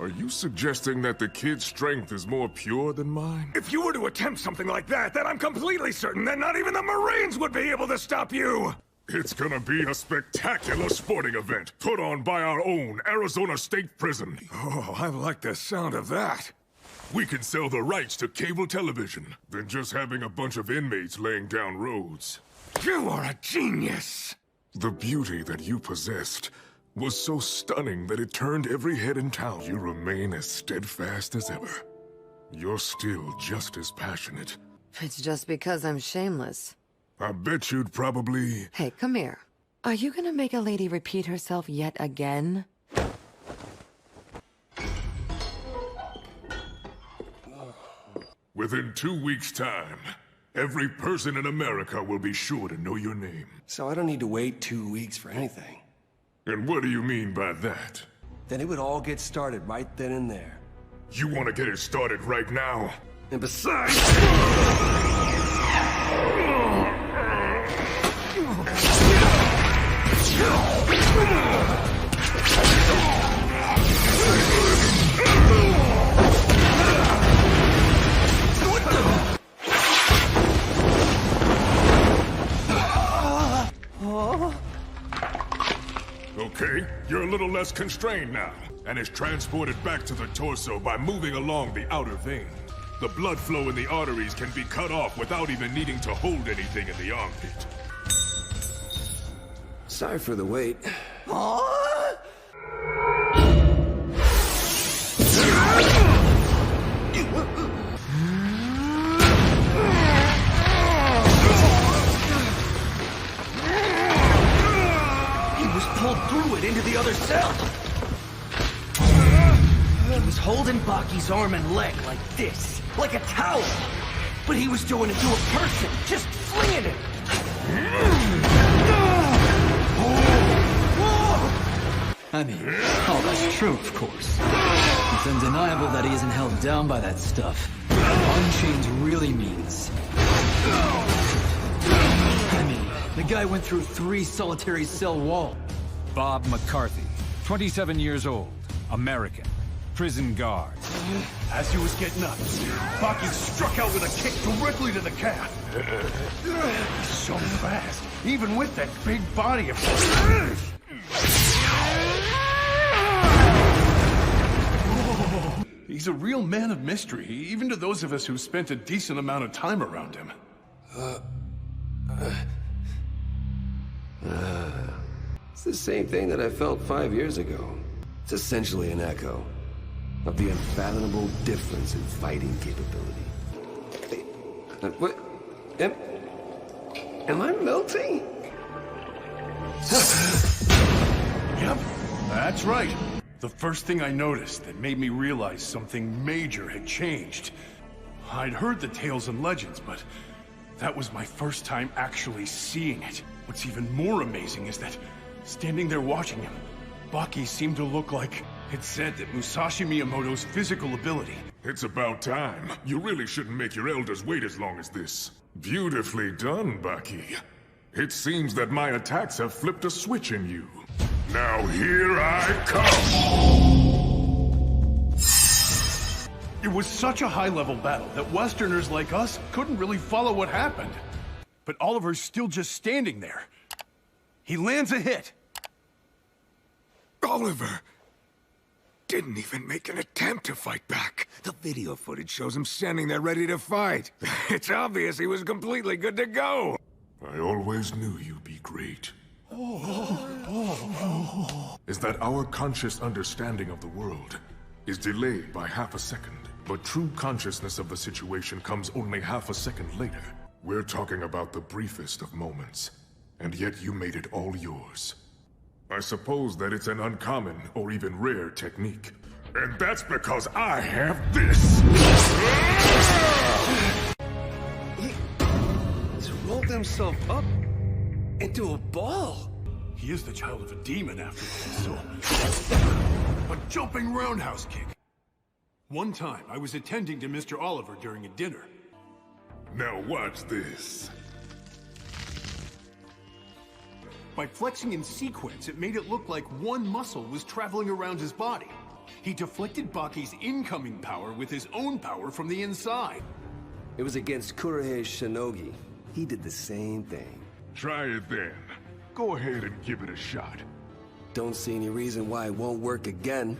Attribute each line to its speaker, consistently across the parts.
Speaker 1: Are you suggesting that the kid's strength is more pure than mine?
Speaker 2: If you were to attempt something like that, then I'm completely certain that not even the Marines would be able to stop you!
Speaker 1: It's gonna be a spectacular sporting event put on by our own Arizona State Prison.
Speaker 2: Oh, I like the sound of that.
Speaker 1: We can sell the rights to cable television than just having a bunch of inmates laying down roads.
Speaker 2: You are a genius!
Speaker 1: The beauty that you possessed was so stunning that it turned every head in town. You remain as steadfast as ever. You're still just as passionate.
Speaker 3: It's just because I'm shameless.
Speaker 1: I bet you'd probably...
Speaker 3: Hey, come here. Are you gonna make a lady repeat herself yet again?
Speaker 1: Within 2 weeks' time, every person in America will be sure to know your name.
Speaker 4: So I don't need to wait 2 weeks for anything.
Speaker 1: And what do you mean by that?
Speaker 4: Then it would all get started right then and there.
Speaker 1: You want to get it started right now?
Speaker 4: And besides...
Speaker 1: Okay, you're a little less constrained now, and is transported back to the torso by moving along the outer vein. The blood flow in the arteries can be cut off without even needing to hold anything in the armpit.
Speaker 4: Sorry for the wait.
Speaker 5: Pulled through it into the other cell. He was holding Baki's arm and leg like this, like a towel. But he was doing it to a person, just flinging it.
Speaker 6: I mean, all that's true, of course. It's undeniable that he isn't held down by that stuff. Unchained really means... I mean, the guy went through 3 solitary cell walls.
Speaker 7: Bob McCarthy, 27 years old, American, prison guard.
Speaker 2: As he was getting up, Baki struck out with a kick directly to the calf. So fast, even with that big body of... He's a real man of mystery, even to those of us who spent a decent amount of time around him.
Speaker 4: It's the same thing that I felt 5 years ago. It's essentially an echo of the unfathomable difference in fighting capability. What? Am I melting?
Speaker 2: Yep, that's right. The first thing I noticed that made me realize something major had changed. I'd heard the tales and legends, but that was my first time actually seeing it. What's even more amazing is that, standing there watching him, Baki seemed to look like it said that Musashi Miyamoto's physical ability.
Speaker 1: It's about time. You really shouldn't make your elders wait as long as this. Beautifully done, Baki. It seems that my attacks have flipped a switch in you. Now here I come!
Speaker 2: It was such a high-level battle that Westerners like us couldn't really follow what happened. But Oliver's still just standing there. He lands a hit.
Speaker 8: Oliver didn't even make an attempt to fight back. The video footage shows him standing there ready to fight. It's obvious he was completely good to go.
Speaker 1: I always knew you'd be great. Is that our conscious understanding of the world is delayed by half a second, but true consciousness of the situation comes only half a second later. We're talking about the briefest of moments, and yet you made it all yours. I suppose that it's an uncommon or even rare technique. And that's because I have this!
Speaker 4: He's rolled himself up into a ball.
Speaker 2: He is the child of a demon after all, so... A jumping roundhouse kick. One time, I was attending to Mr. Oliver during a dinner.
Speaker 1: Now watch this.
Speaker 2: By flexing in sequence, it made it look like one muscle was traveling around his body. He deflected Baki's incoming power with his own power from the inside.
Speaker 4: It was against Kurahei's Shinogi. He did the same thing.
Speaker 1: Try it then. Go ahead and give it a shot.
Speaker 4: Don't see any reason why it won't work again.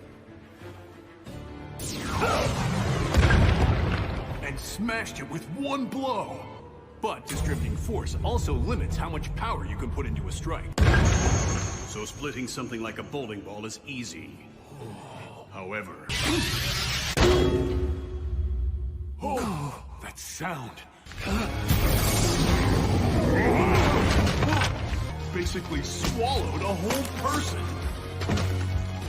Speaker 2: And smashed it with one blow. But distributing force also limits how much power you can put into a strike.
Speaker 9: So splitting something like a bowling ball is easy. However...
Speaker 2: Oh, that sound. Basically swallowed a whole person.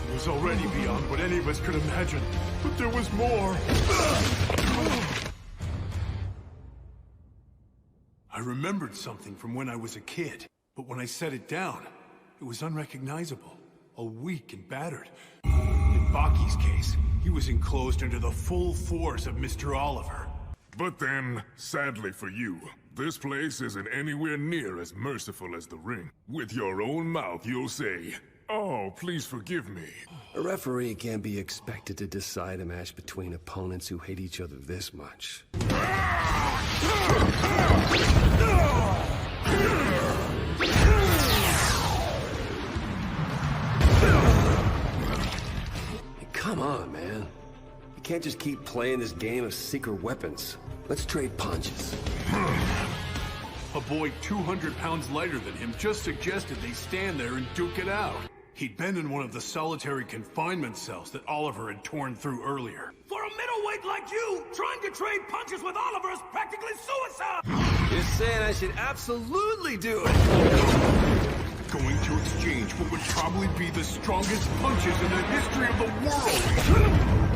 Speaker 2: It was already beyond what any of us could imagine, but there was more. I remembered something from when I was a kid, but when I set it down, it was unrecognizable, all weak and battered. In Baki's case, he was enclosed under the full force of Mr. Oliver.
Speaker 1: But then, sadly for you, this place isn't anywhere near as merciful as the ring. With your own mouth, you'll say, "Oh, please forgive me."
Speaker 4: A referee can't be expected to decide a match between opponents who hate each other this much. Come on, man. You can't just keep playing this game of secret weapons. Let's trade punches.
Speaker 2: A boy 200 pounds lighter than him just suggested they stand there and duke it out. He'd been in one of the solitary confinement cells that Oliver had torn through earlier.
Speaker 5: For a middleweight like you, trying to trade punches with Oliver is practically suicide!
Speaker 4: You're saying I should absolutely do it!
Speaker 2: Going to exchange what would probably be the strongest punches in the history of the world!